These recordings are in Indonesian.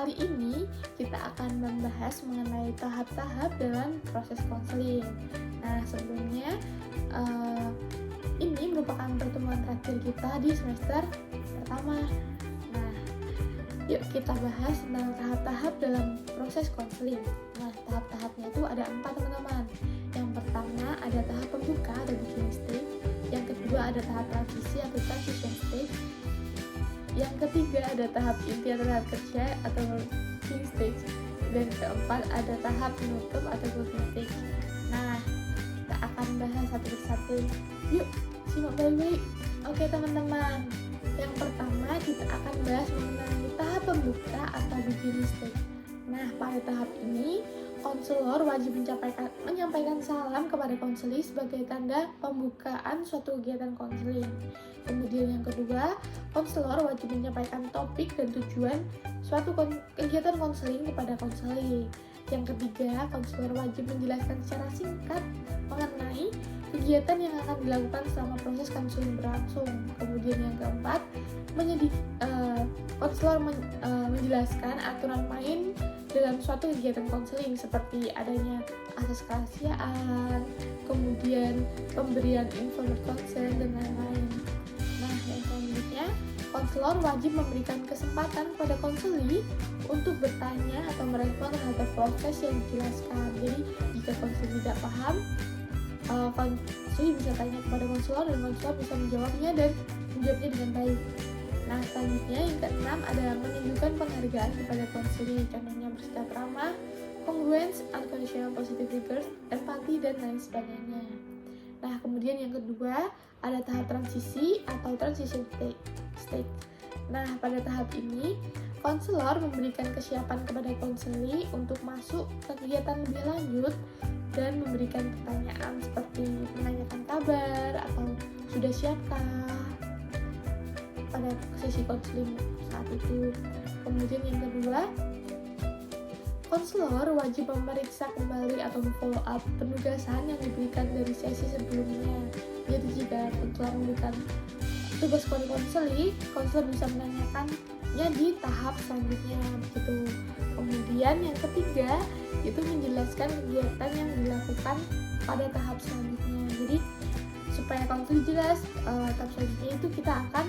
kali ini kita akan membahas mengenai tahap-tahap dalam proses konseling. Nah, sebelumnya ini merupakan pertemuan terakhir kita di semester pertama. Nah, yuk kita bahas tentang tahap-tahap dalam proses konseling. Nah, tahap-tahapnya itu ada 4, teman-teman. Yang pertama ada tahap pembuka atau beginning stage. Yang kedua ada tahap transisi atau transition stage. Yang ketiga ada tahap inti atau tahap kerja atau working stage. Dan keempat ada tahap penutup atau closing stage. Nah, kita akan bahas satu persatu. Yuk, simak baik-baik. Oke teman-teman, yang pertama kita akan bahas mengenai tahap pembuka atau beginning stage. Nah, pada tahap ini konselor wajib menyampaikan salam kepada konseli sebagai tanda pembukaan suatu kegiatan konseling. Kemudian yang kedua, konselor wajib menyampaikan topik dan tujuan suatu kegiatan konseling kepada konseli. Yang ketiga, konselor wajib menjelaskan secara singkat mengenai kegiatan yang akan dilakukan selama proses konseling berlangsung. Kemudian yang keempat, konselor menjelaskan aturan main dalam suatu kegiatan konseling seperti adanya asas kerahasiaan, kemudian pemberian informed consent, dan lain-lain. Nah, yang selanjutnya, konselor wajib memberikan kesempatan kepada konseli untuk bertanya atau merespon terhadap proses yang dijelaskan. Jadi, jika konseli tidak paham, konseli bisa tanya kepada konselor dan konselor bisa menjawabnya dengan baik. Nah, selanjutnya yang keenam ada menunjukkan penghargaan kepada konseli, contohnya bersikap ramah, congruence, unconditional positive regard, empati, dan lain sebagainya. Nah, kemudian yang kedua ada tahap transisi atau transition stage. Nah, pada tahap ini konselor memberikan kesiapan kepada konseli untuk masuk ke kegiatan lebih lanjut dan memberikan pertanyaan seperti menanyakan kabar atau sudah siapkah pada sesi konseling saat itu. Kemudian yang kedua, konselor wajib memeriksa kembali atau follow up penugasan yang diberikan dari sesi sebelumnya. Jadi jika konselor memberikan tugas konseli, konselor bisa menanyakannya di tahap selanjutnya begitu. Kemudian yang ketiga itu menjelaskan kegiatan yang dilakukan pada tahap selanjutnya. Jadi supaya konseli jelas, tahap selanjutnya itu kita akan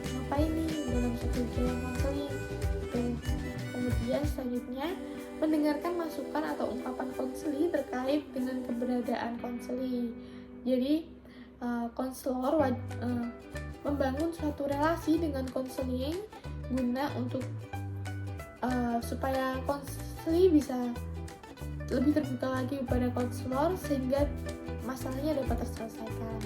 ngapain nih dalam satu kegiatan konseling gitu. Kemudian selanjutnya mendengarkan masukan atau ungkapan konseli terkait dengan keberadaan konseli. Jadi konselor membangun suatu relasi dengan konseling guna untuk supaya konseli bisa lebih terbuka lagi kepada konselor sehingga masalahnya dapat terselesaikan.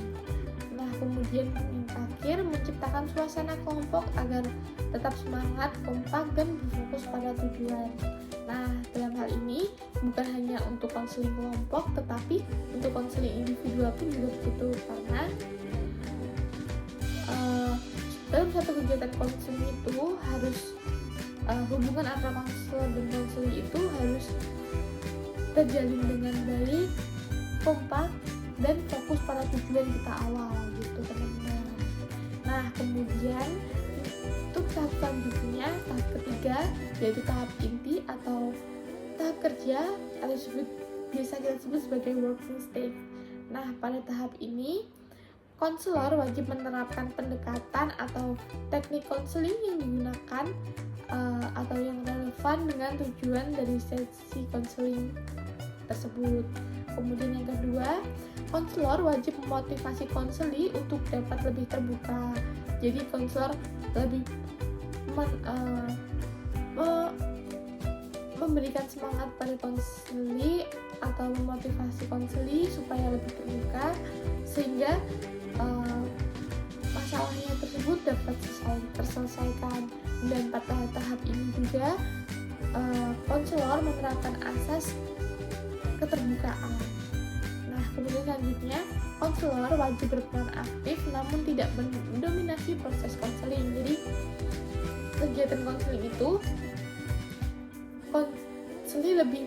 Nah, kemudian yang terakhir menciptakan suasana kelompok agar tetap semangat, kompak, dan berfokus pada tujuan. Nah, dalam hal ini bukan hanya untuk konseling kelompok, tetapi untuk konseling individual pun juga begitu, karena dalam satu kegiatan konseling itu harus hubungan antara konselor dan konseling itu harus terjalin dengan baik, kompak, dan fokus pada tujuan kita awal gitu teman-teman. Nah, kemudian untuk tahap selanjutnya, tahap ketiga, yaitu tahap inti atau tahap kerja atau biasa kita sebut sebagai working stage. Nah, pada tahap ini konselor wajib menerapkan pendekatan atau teknik konseling yang digunakan atau yang relevan dengan tujuan dari sesi konseling tersebut. Kemudian yang kedua, konselor wajib memotivasi konseli untuk dapat lebih terbuka. Jadi konselor lebih memberikan semangat pada konseli atau memotivasi konseli supaya lebih terbuka sehingga masalahnya tersebut dapat terselesaikan. Dan pada tahap ini juga konselor menerapkan asas keterbukaan. Nah, kemudian selanjutnya konselor wajib berperan aktif namun tidak mendominasi proses konseling. Jadi kegiatan konseling itu konseli lebih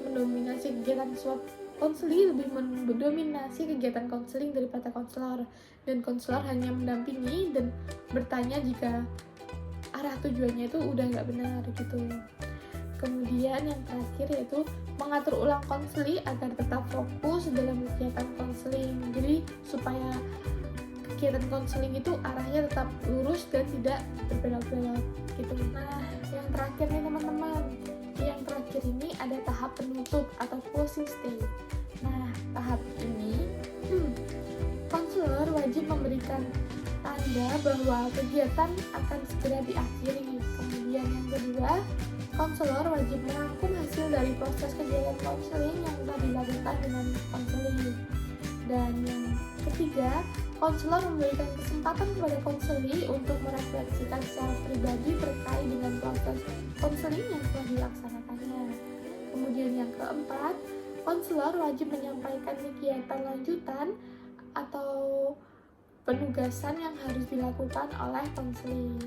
mendominasi kegiatan konseling daripada konselor, dan konselor hanya mendampingi dan bertanya jika arah tujuannya itu udah nggak benar gitu. Kemudian yang terakhir yaitu mengatur ulang konseli agar tetap fokus dalam kegiatan konseling. Jadi supaya kegiatan konseling itu arahnya tetap lurus dan tidak berbelok-belok gitu. Nah, yang terakhir nih teman-teman, yang terakhir ini ada tahap penutup atau closing stage. Nah, tahap ini konselor wajib memberikan tanda bahwa kegiatan akan segera diakhiri. Kemudian yang kedua, konselor wajib merangkum hasil dari proses kegiatan konseling yang telah dilakukan dengan konseling. Dan yang ketiga, konselor memberikan kesempatan kepada konseli untuk merefleksikan secara pribadi terkait dengan proses konseling yang telah dilaksanakannya. Kemudian yang keempat, konselor wajib menyampaikan kegiatan lanjutan atau penugasan yang harus dilakukan oleh konseli.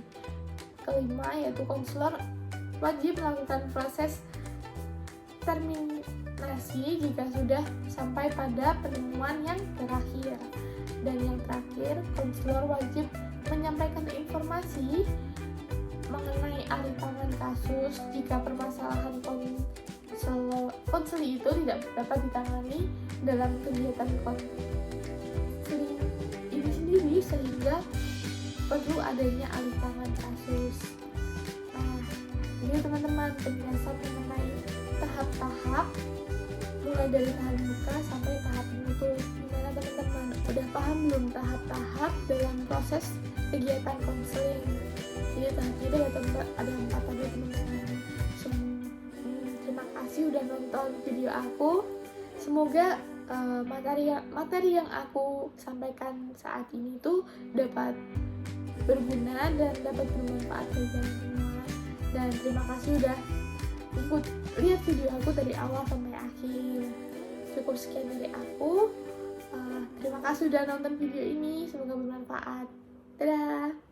Kelima, yaitu konselor wajib melakukan proses terminasi jika sudah sampai pada penemuan yang terakhir. Dan yang terakhir, konselor wajib menyampaikan informasi mengenai alih tangan kasus jika permasalahan konseli itu tidak dapat ditangani dalam kegiatan konseling ini sendiri, sehingga perlu adanya alih tangan kasus. Nah, ini teman-teman penjelasan mengenai tahap-tahap mulai dari tahap buka sampai tahap penutup. Gimana teman-teman? Udah paham belum tahap-tahap dalam proses kegiatan konseling? Jadi tahapnya ada 4 tadi teman-teman. Terima kasih udah nonton video aku. Semoga materi yang aku sampaikan saat ini tuh dapat berguna dan dapat bermanfaat bagi kalian semua. Dan terima kasih udah lihat video aku dari awal sampai akhir. Cukup sekian dari aku. Terima kasih udah nonton video ini. Semoga bermanfaat. Dadah.